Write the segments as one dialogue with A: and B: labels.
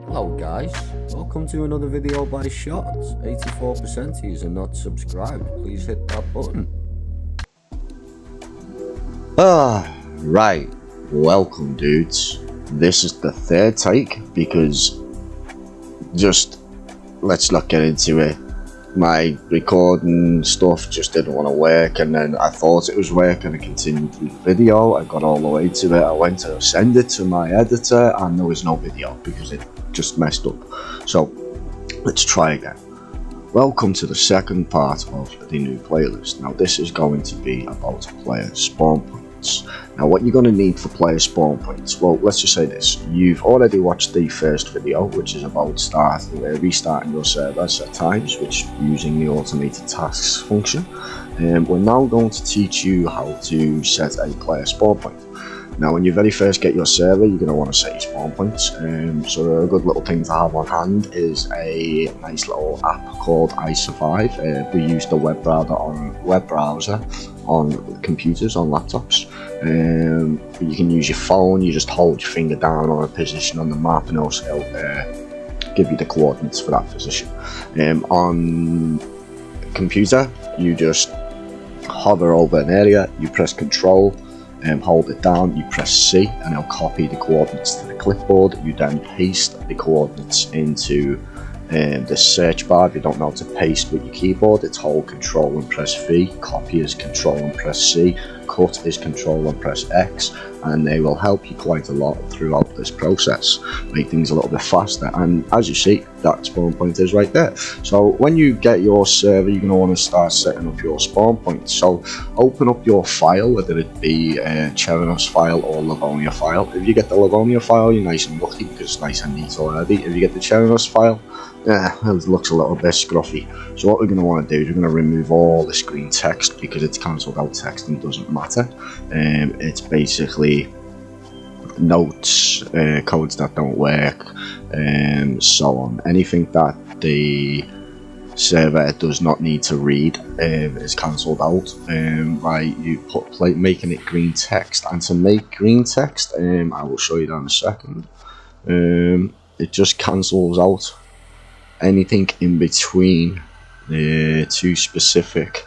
A: Hello guys, welcome to another video by Shot. 84% of you are not subscribed, please hit that button.
B: Right, welcome dudes. This is the third take because let's not get into it. My recording stuff just didn't want to work, and then I thought it was working. I continued through the video, I got all the way to it, I went to send it to my editor and there was no video because it just messed up. So let's try again. Welcome to the second part of the new playlist. Now this is going to be about player spawn points. Now what you're going to need for player spawn points, well, let's just say this. You've already watched the first video, which is about restarting your servers at times, which using the automated tasks function. We're now going to teach you how to set a player spawn point. Now when you very first get your server, you're going to want to set your spawn points. So a good little thing to have on hand is a nice little app called izuvive. We use the web browser on computers, on laptops. You can use your phone, you just hold your finger down on a position on the map and it'll give you the coordinates for that position. On computer, you just hover over an area, you press Control, hold it down, you press C and it'll copy the coordinates to the clipboard. You then paste the coordinates into the search bar. If you don't know how to paste with your keyboard, it's hold Control and press V, copy is Control and press C, cut is Control and press X, and they will help you quite a lot throughout this process, make things a little bit faster. And as you see, that spawn point is right there. So when you get your server, you're going to want to start setting up your spawn points. So open up your file, whether it be Chernus file or Livonia file. If you get the Livonia file, you're nice and lucky because it's nice and neat already. If you get the Chernus file, it looks a little bit scruffy. So what we're going to want to do is we're going to remove all this green text because it's cancelled out text and doesn't matter. It's basically notes, codes that don't work, so on. Anything that the server does not need to read is cancelled out by you making it green text. And to make green text, I will show you that in a second. It just cancels out anything in between the two specific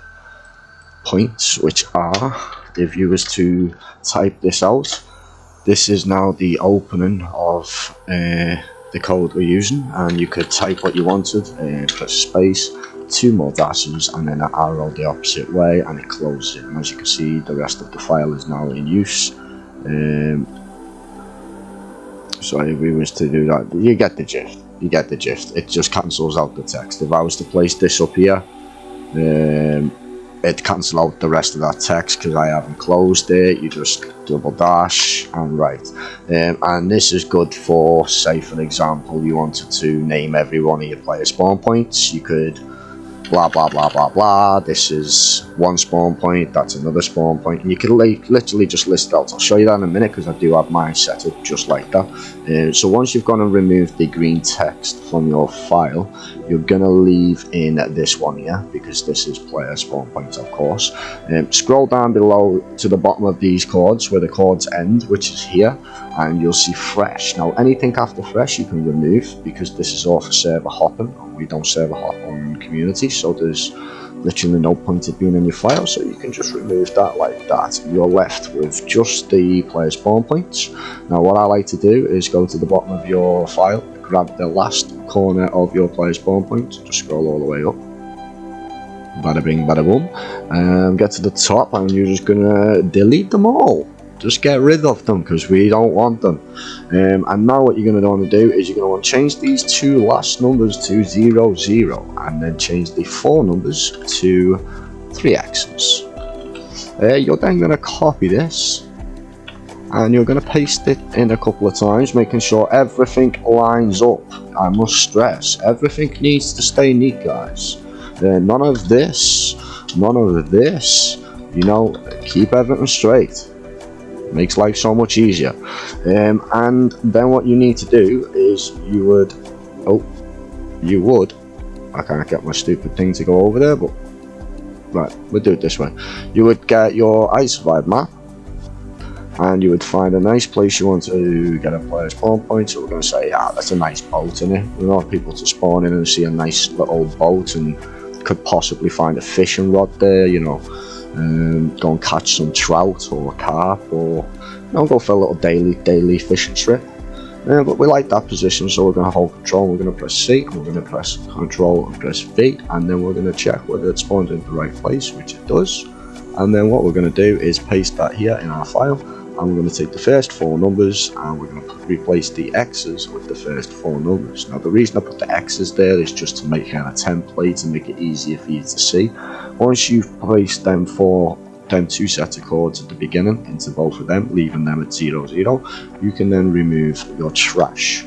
B: points, which are, if you was to type this out, this is now the opening of the code we're using, and you could type what you wanted, press space, 2 more dashes and then an arrow the opposite way and it closes it. And as you can see, the rest of the file is now in use. So if we was to do that, you get the gist. You get the gist. It just cancels out the text. If I was to place this up here, it cancel out the rest of that text because I haven't closed it. You just double dash and write. And this is good for, say for example, you wanted to name every one of your player spawn points. You could blah blah blah blah blah, this is one spawn point, that's another spawn point, and you can literally just list it out. I'll show you that in a minute because I do have mine set up just like that. So once you've gone and removed the green text from your file, you're gonna leave in this one here because this is player spawn points, of course. Scroll down below to the bottom of these chords where the chords end, which is here, and you'll see fresh. Now anything after fresh you can remove because this is all for server hopping and we don't server hop on community, so there's literally no point in being in your file, so you can just remove that like that. You're left with just the player spawn points. Now what I like to do is go to the bottom of your file, grab the last corner of your player spawn point, just scroll all the way up, bada bing bada boom, get to the top and you're just gonna delete them all. Just get rid of them because we don't want them. And now what you're going to want to do is you're going to want to change these 2 last numbers to 0, 0, and then change the 4 numbers to 3 X's. You're then going to copy this and you're going to paste it in a couple of times, making sure everything lines up. I must stress, everything needs to stay neat, guys. None of this, you know, keep everything straight. Makes life so much easier. And then what you need to do is you would, I can't get my stupid thing to go over there, but right, we'll do it this way. You would get your izuvive map, and you would find a nice place you want to get a player spawn point. So we're going to say, that's a nice boat in it. We want people to spawn in and see a nice little boat, and could possibly find a fishing rod there, you know, go and catch some trout or carp, or go for a little daily fishing trip. But we like that position, so we're going to hold control, we're going to press C, we're going to press control and press V, and then we're going to check whether it spawns in the right place, which it does. And then what we're going to do is paste that here in our file, and we're going to take the first 4 numbers and we're going to replace the X's with the first 4 numbers. Now the reason I put the X's there is just to make kind of template and make it easier for you to see. Once you've placed them 2 sets of chords at the beginning into both of them, leaving them at 0, 0, you can then remove your trash.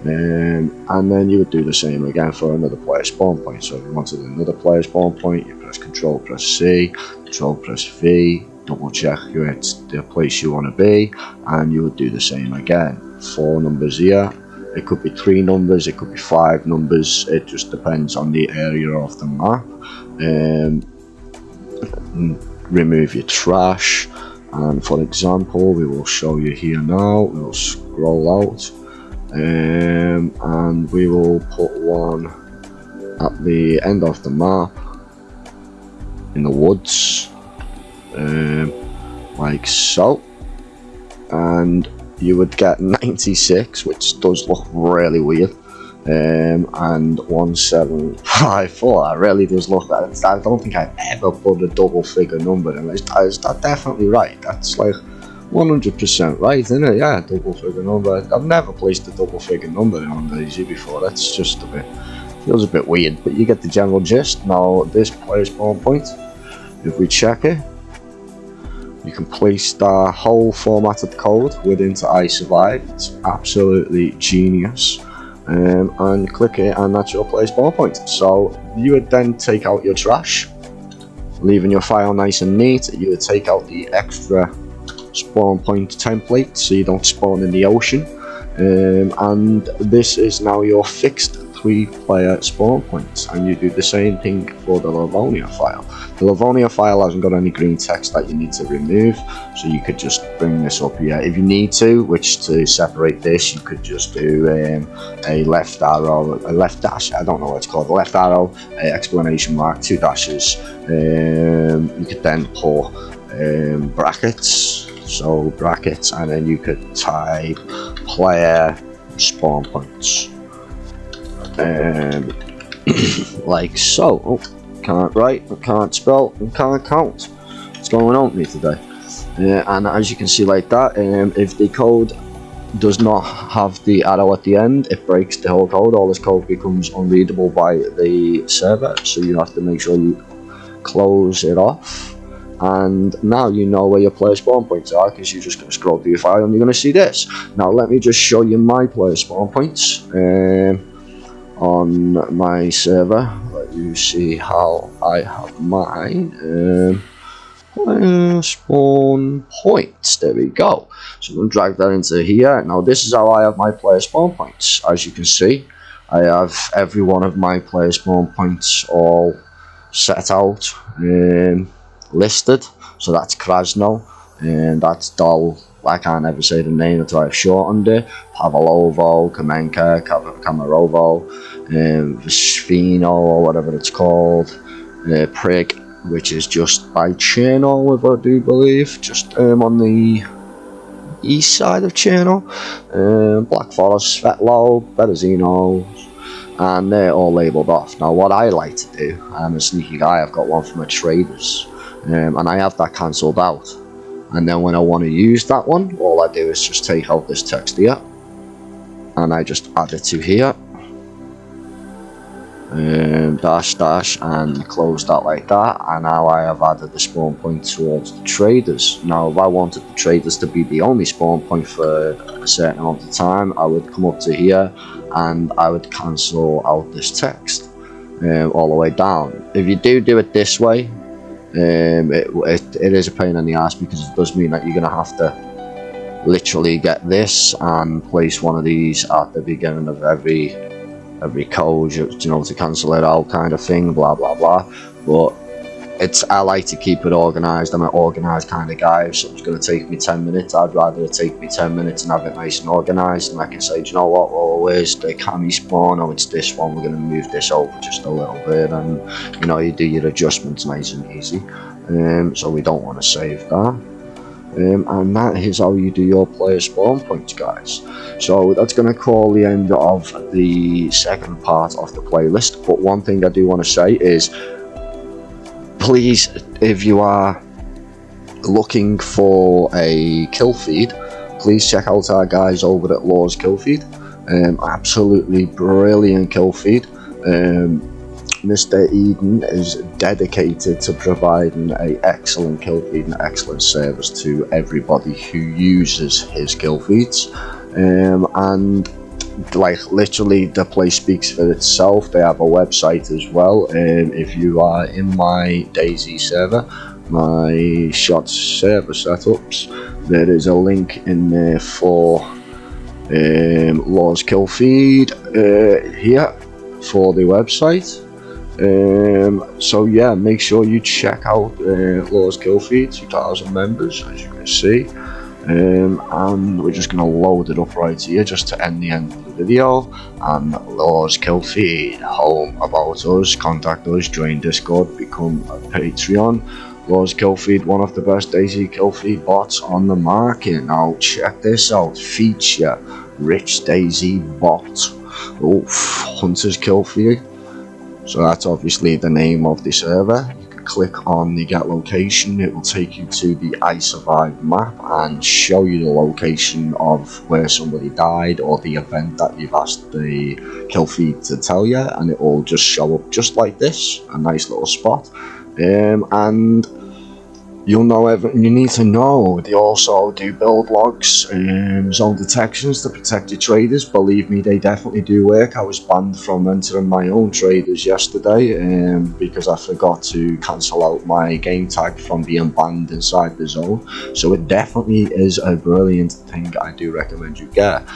B: And then you would do the same again for another player spawn point. So if you wanted another player spawn point, you press Control, press C, Control, press V, double check it's the place you want to be, and you would do the same again. 4 numbers here. It could be 3 numbers, it could be 5 numbers, it just depends on the area of the map. Remove your trash, and for example we will show you here now. We will scroll out, and we will put one at the end of the map in the woods, like so, and you would get 96, which does look really weird. And 1754, that really does look like it. I don't think I've ever put a double figure number in. Is that definitely right? That's like 100% right, isn't it? Yeah, double figure number. I've never placed a double figure number on Dayz before. That's just feels a bit weird, but you get the general gist. Now this player spawn point, if we check it, you can place the whole formatted code within izuvive. It's absolutely genius. And click it, and that's your player spawn point. So you would then take out your trash, leaving your file nice and neat. You would take out the extra spawn point template so you don't spawn in the ocean, and this is now your fixed 3-player spawn points. And you do the same thing for the Livonia file. The Livonia file hasn't got any green text that you need to remove, so you could just bring this up here if you need to. Which, to separate this, you could just do a left arrow, a left dash, I don't know what it's called, a left arrow, exclamation mark, 2 dashes. You could then put brackets, so brackets, and then you could type player spawn points, like so. Oh, can't write, I can't spell, I can't count. What's going on with me today? And as you can see like that, if the code does not have the arrow at the end, it breaks the whole code. All this code becomes unreadable by the server, so you have to make sure you close it off. And now you know where your player spawn points are, because you're just going to scroll through your file and you're going to see this. Now let me just show you my player spawn points on my server. Let you see how I have mine. Player spawn points, there we go. So I'm going to drag that into here. Now this is how I have my player spawn points. As you can see, I have every one of my player spawn points all set out, listed. So that's Krasno, and that's Dol, I can't ever say the name until I've shortened it, Pavlovo, Kamenka, Kamarovo, Vishvino, or whatever it's called, Prig, which is just by Cherno, if I do believe, just on the east side of Cherno, Black Forest, Svetlo, Berezino, and they're all labelled off. Now what I like to do, I'm a sneaky guy, I've got one from a traders, and I have that cancelled out. And then when I want to use that one, all I do is just take out this text here, and I just add it to here, dash dash, and close that like that. And now I have added the spawn point towards the traders. Now if I wanted the traders to be the only spawn point for a certain amount of time, I would come up to here and I would cancel out this text all the way down. If you do it this way, it is a pain in the ass, because it does mean that you're going to have to literally get this and place one of these at the beginning of every code, you know, to cancel it out, kind of thing, blah blah blah. But I like to keep it organised. I'm an organised kind of guy. If something's going to take me 10 minutes, I'd rather it take me 10 minutes and have it nice and organised, and I can say, do you know what, well, where's the cami spawn? Oh, it's this one, we're going to move this over just a little bit, and you know, you do your adjustments nice and easy. So we don't want to save that. And that is how you do your player spawn points, guys. So that's going to call the end of the second part of the playlist. But one thing I do want to say is, please, if you are looking for a kill feed, please check out our guys over at Law's kill feed. Absolutely brilliant kill feed. Mr. Eden is dedicated to providing an excellent kill feed and excellent service to everybody who uses his kill feeds. And like literally the place speaks for itself. They have a website as well. If you are in my Dayz server, my shot server setups, there is a link in there for Law's kill feed here for the website. So yeah, make sure you check out Law's kill feed, 2,000 members as you can see. And we're just going to load it up right here just to end of the video. And Law's kill feed, home, about us, contact us, join Discord, become a Patreon. Law's kill feed, one of the best Dayz kill feed bots on the market. Now check this out, feature rich Dayz bot. Oof, Hunter's kill feed. So that's obviously the name of the server. You can click on the get location, it will take you to the izuvive map and show you the location of where somebody died or the event that you've asked the kill feed to tell you, and it will just show up just like this, a nice little spot. And you'll know everything you need to know. They also do build logs, zone detections to protect your traders. Believe me, they definitely do work. I was banned from entering my own traders yesterday because I forgot to cancel out my game tag from being banned inside the zone. So it definitely is a brilliant thing. I do recommend you get.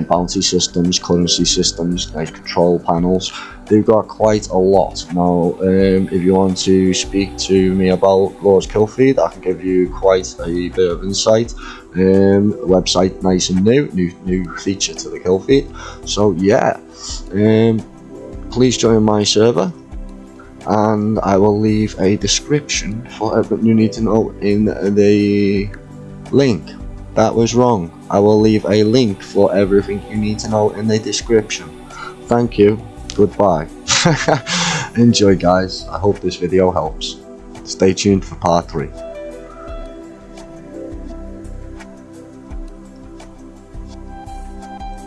B: Bounty systems, currency systems, nice control panels. They've got quite a lot. Now, if you want to speak to me about Law's kill feed, I can give you quite a bit of insight. Website nice and new feature to the kill feed. So yeah, please join my server, and I will leave a description for everything you need to know in the link. That was wrong. I will leave a link for everything you need to know in the description. Thank you. Goodbye. Enjoy, guys. I hope this video helps. Stay tuned for part 3.